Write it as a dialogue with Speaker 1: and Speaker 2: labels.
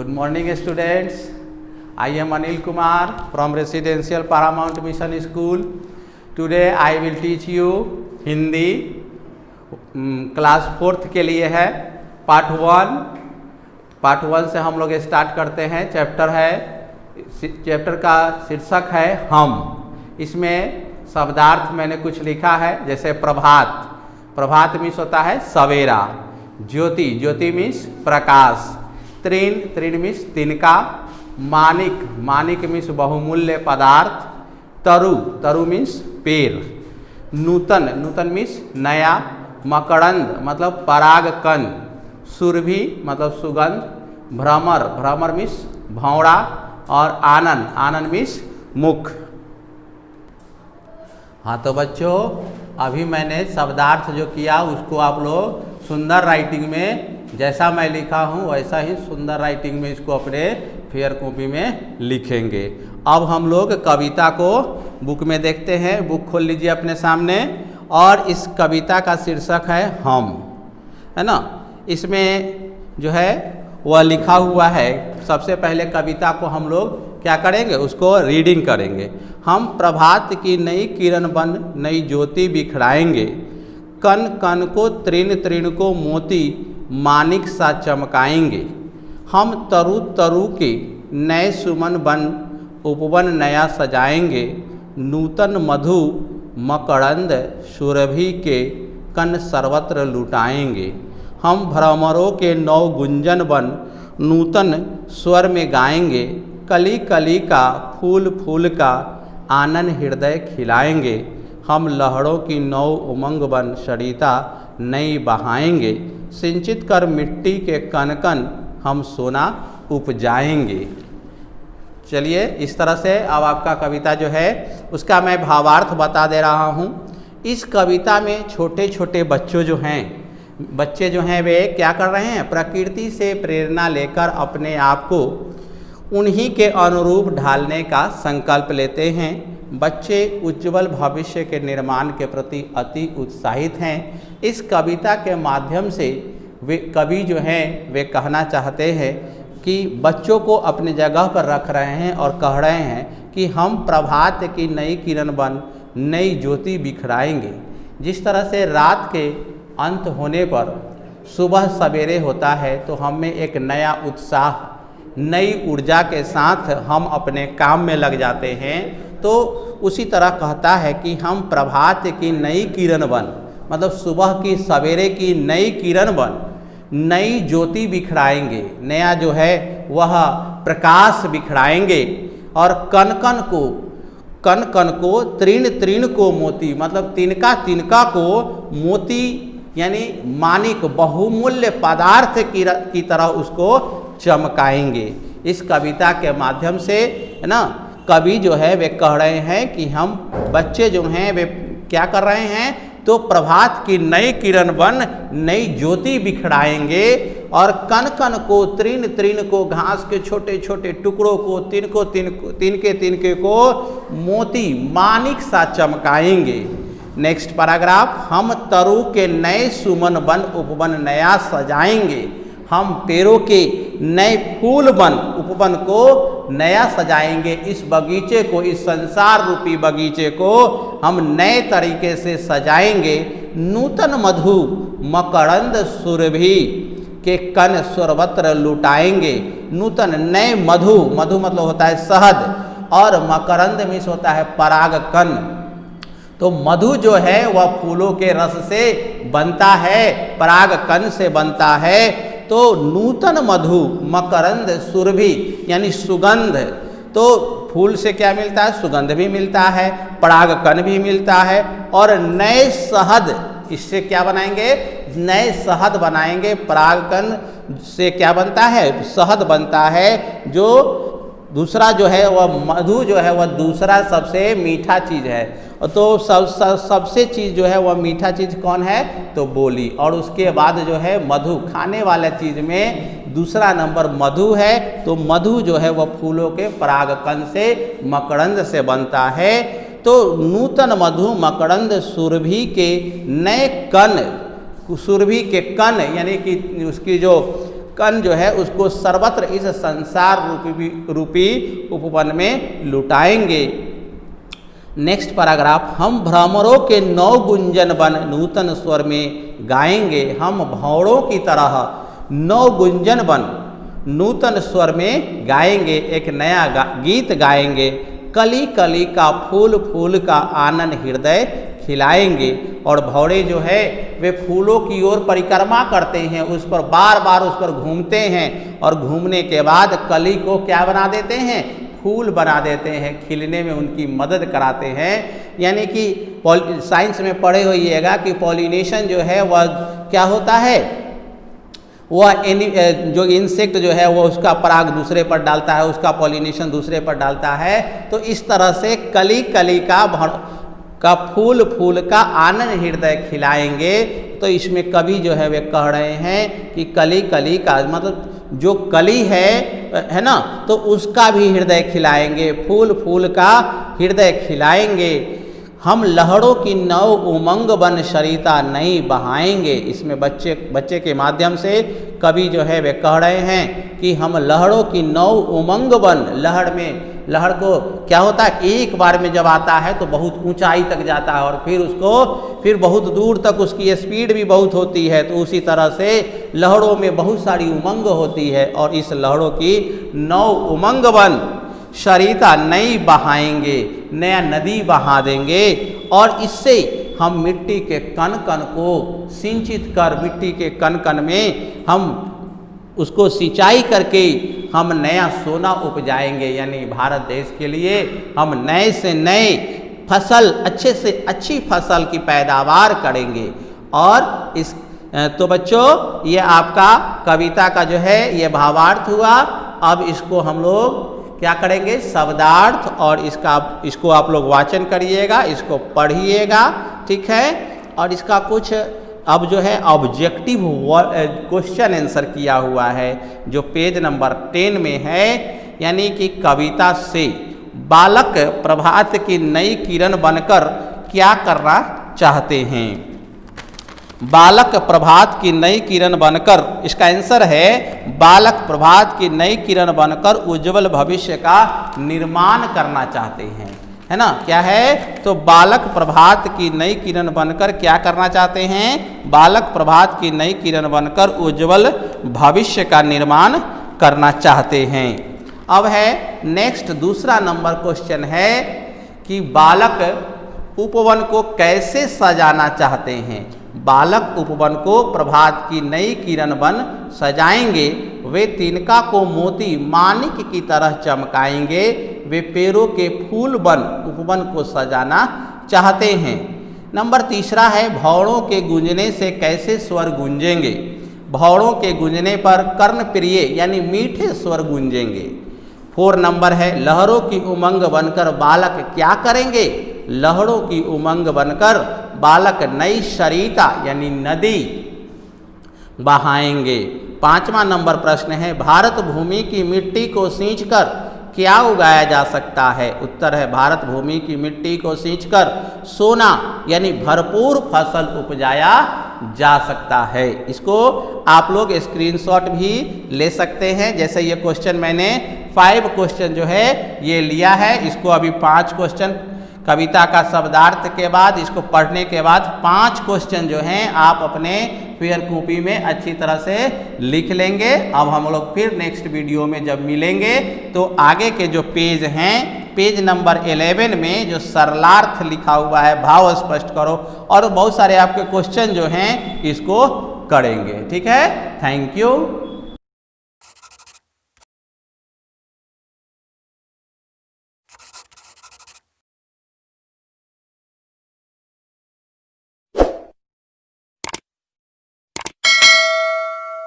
Speaker 1: Good morning students. I am Anil Kumar from Residential Paramount Mission School. Today I will teach you Hindi class 4th के लिए है part 1 से हम लोग start करते हैं। चैप्टर का शीर्षक है हम। इसमें शब्दार्थ मैंने कुछ लिखा है, जैसे प्रभात मीन्स होता है सवेरा, ज्योति मीन्स प्रकाश, त्रिन मीन्स तिनका, मानिक मीन्स बहुमूल्य पदार्थ, तरु मीन्स पेड़, नूतन मीन्स नया, मकरंद मतलब परागकण, सुरभि मतलब सुगंध, भ्रमर मीन्स भौरा, और आनन मीन्स मुख। हाँ तो बच्चों, अभी मैंने शब्दार्थ जो किया उसको आप लोग सुंदर राइटिंग में, जैसा मैं लिखा हूँ वैसा ही सुंदर राइटिंग में इसको अपने फेयर कॉपी में लिखेंगे। अब हम लोग कविता को बुक में देखते हैं। बुक खोल लीजिए अपने सामने, और इस कविता का शीर्षक है हम, है ना। इसमें जो है वह लिखा हुआ है। सबसे पहले कविता को हम लोग क्या करेंगे, उसको रीडिंग करेंगे। हम प्रभात की नई किरण बन नई ज्योति बिखराएंगे, कण कण को तृण को मोती मानिक सा चमकाएंगे। हम तरु के नए सुमन बन उपवन नया सजाएंगे, नूतन मधु मकरंद सुरभि के कण सर्वत्र लुटाएंगे। हम भ्रमरों के नौ गुंजन बन नूतन स्वर में गाएंगे, कली कली का फूल का आनंद हृदय खिलाएंगे। हम लहरों की नौ उमंग बन सरिता नई बहाएंगे, सिंचित कर मिट्टी के कण कण हम सोना उपजाएंगे। चलिए, इस तरह से अब आपका कविता जो है उसका मैं भावार्थ बता दे रहा हूँ। इस कविता में छोटे छोटे बच्चे जो हैं वे क्या कर रहे हैं, प्रकृति से प्रेरणा लेकर अपने आप को उन्हीं के अनुरूप ढालने का संकल्प लेते हैं। बच्चे उज्जवल भविष्य के निर्माण के प्रति अति उत्साहित हैं। इस कविता के माध्यम से कवि जो हैं वे कहना चाहते हैं कि बच्चों को अपनी जगह पर रख रहे हैं और कह रहे हैं कि हम प्रभात की नई किरण बन नई ज्योति बिखराएंगे। जिस तरह से रात के अंत होने पर सुबह सवेरे होता है, तो हम में एक नया उत्साह, नई ऊर्जा के साथ हम अपने काम में लग जाते हैं। तो उसी तरह कहता है कि हम प्रभात की नई किरण बन, मतलब सुबह की सवेरे की नई किरण बन नई ज्योति बिखराएंगे, नया जो है वह प्रकाश बिखराएंगे। और कण कण को तृण को मोती, मतलब तिनका को मोती यानी मानिक बहुमूल्य पदार्थ की तरह उसको चमकाएंगे। इस कविता के माध्यम से, है ना, कवि जो है वे कह रहे हैं कि हम बच्चे जो हैं वे क्या कर रहे हैं, तो प्रभात की नई किरण बन नई ज्योति बिखराएंगे, और कण कण को तृण को घास के छोटे छोटे टुकड़ों को तिनके को मोती मानिक सा चमकाएंगे। नेक्स्ट पैराग्राफ, हम तरु के नए सुमन बन उपवन नया सजाएंगे। हम पेड़ों के नए फूल बन उपवन को नया सजाएंगे। इस बगीचे को, इस संसार रूपी बगीचे को हम नए तरीके से सजाएंगे। नूतन मधु मकरंद सुरभि के कण सर्वत्र लुटाएंगे। नूतन नए मधु मतलब होता है शहद, और मकरंद मीन्स होता है परागकण। तो मधु जो है वह फूलों के रस से बनता है, परागकण से बनता है। तो नूतन मधु मकरंद सुरभि यानी सुगंध, तो फूल से क्या मिलता है, सुगंध भी मिलता है, परागकण भी मिलता है। और नए शहद, इससे क्या बनाएंगे, नए शहद बनाएंगे। परागकण से क्या बनता है, शहद बनता है। जो दूसरा जो है वह मधु जो है वह दूसरा सबसे मीठा चीज़ है। तो सबसे चीज़ जो है वह मीठा चीज़ कौन है, तो बोली। और उसके बाद जो है मधु, खाने वाला चीज़ में दूसरा नंबर मधु है। तो मधु जो है वह फूलों के परागकण से, मकरंद से बनता है। तो नूतन मधु मकरंद सुरभि के नए कण, सुरभि के कण यानी कि उसकी जो कण जो है उसको सर्वत्र इस संसार रूपी उपवन में लुटाएंगे। नेक्स्ट पैराग्राफ, हम भ्रमरों के 9 गुंजन बन नूतन स्वर में गाएंगे। हम भौरों की तरह 9 गुंजन बन नूतन स्वर में गाएंगे, एक नया गीत गाएंगे। कली कली का फूल फूल का आनंद हृदय खिलाएंगे। और भौरे जो है वे फूलों की ओर परिक्रमा करते हैं, उस पर बार बार उस पर घूमते हैं और घूमने के बाद कली को क्या बना देते हैं, फूल बना देते हैं, खिलने में उनकी मदद कराते हैं। यानी कि साइंस में पढ़े होइएगा कि पॉलिनेशन जो है वह क्या होता है, वह जो इंसेक्ट जो है वो उसका पराग दूसरे पर डालता है, उसका पॉलिनेशन दूसरे पर डालता है। तो इस तरह से कली कली का फूल फूल का आनंद हृदय खिलाएंगे। तो इसमें कवि जो है वे कह रहे हैं कि कली कली का मतलब जो कली है ना, तो उसका भी हृदय खिलाएंगे, फूल फूल का हृदय खिलाएंगे। हम लहरों की 9 उमंग बन सरिता नई बहाएंगे। इसमें बच्चे के माध्यम से कवि जो है वे कह रहे हैं कि हम लहरों की 9 उमंग बन, लहर को क्या होता है, एक बार में जब आता है तो बहुत ऊंचाई तक जाता है और फिर बहुत दूर तक उसकी स्पीड भी बहुत होती है। तो उसी तरह से लहरों में बहुत सारी उमंग होती है और इस लहरों की 9 उमंग बन सरिता नई बहाएंगे, नया नदी बहा देंगे। और इससे हम मिट्टी के कण कण को सिंचित कर, मिट्टी के कण कण में हम उसको सिंचाई करके हम नया सोना उपजाएंगे। यानी भारत देश के लिए हम नए से नए फसल, अच्छे से अच्छी फसल की पैदावार करेंगे। और इस तो बच्चों ये आपका कविता का जो है ये भावार्थ हुआ। अब इसको हम लोग क्या करेंगे, शब्दार्थ, और इसको आप लोग वाचन करिएगा, इसको पढ़िएगा, ठीक है। और इसका कुछ अब जो है ऑब्जेक्टिव क्वेश्चन आंसर किया हुआ है जो पेज नंबर 10 में है। यानी कि कविता से बालक प्रभात की नई किरण बनकर क्या करना चाहते हैं। बालक प्रभात की नई किरण बनकर, इसका आंसर है बालक प्रभात की नई किरण बनकर उज्जवल भविष्य का निर्माण करना चाहते हैं, है ना। क्या है, तो बालक प्रभात की नई किरण बनकर क्या करना चाहते हैं, बालक प्रभात की नई किरण बनकर उज्जवल भविष्य का निर्माण करना चाहते हैं। अब है नेक्स्ट दूसरा नंबर क्वेश्चन है कि बालक उपवन को कैसे सजाना चाहते हैं। बालक उपवन को प्रभात की नई किरण बन सजाएंगे। वे तिनका को मोती माणिक की तरह चमकाएंगे। वे पेड़ों के फूल बन उपवन को सजाना चाहते हैं। नंबर तीसरा है भौरों के गूंजने से कैसे स्वर गूंजेंगे। भौरों के गूंजने पर कर्णप्रिय यानी मीठे स्वर गूंजेंगे। 4 नंबर है लहरों की उमंग बनकर बालक क्या करेंगे। लहरों की उमंग बनकर बालक नई सरिता यानी नदी बहाएंगे। 5वां नंबर प्रश्न है भारत भूमि की मिट्टी को सींचकर क्या उगाया जा सकता है। उत्तर है भारत भूमि की मिट्टी को सींचकर सोना यानी भरपूर फसल उपजाया जा सकता है। इसको आप लोग स्क्रीनशॉट भी ले सकते हैं। जैसे ये क्वेश्चन मैंने 5 क्वेश्चन जो है ये लिया है। इसको अभी 5 क्वेश्चन कविता का शब्दार्थ के बाद इसको पढ़ने के बाद 5 क्वेश्चन जो हैं आप अपने फेयर कॉपी में अच्छी तरह से लिख लेंगे। अब हम लोग फिर नेक्स्ट वीडियो में जब मिलेंगे तो आगे के जो पेज हैं, पेज नंबर 11 में जो सरलार्थ लिखा हुआ है भाव स्पष्ट करो और बहुत सारे आपके क्वेश्चन जो हैं इसको करेंगे। ठीक है, थैंक यू।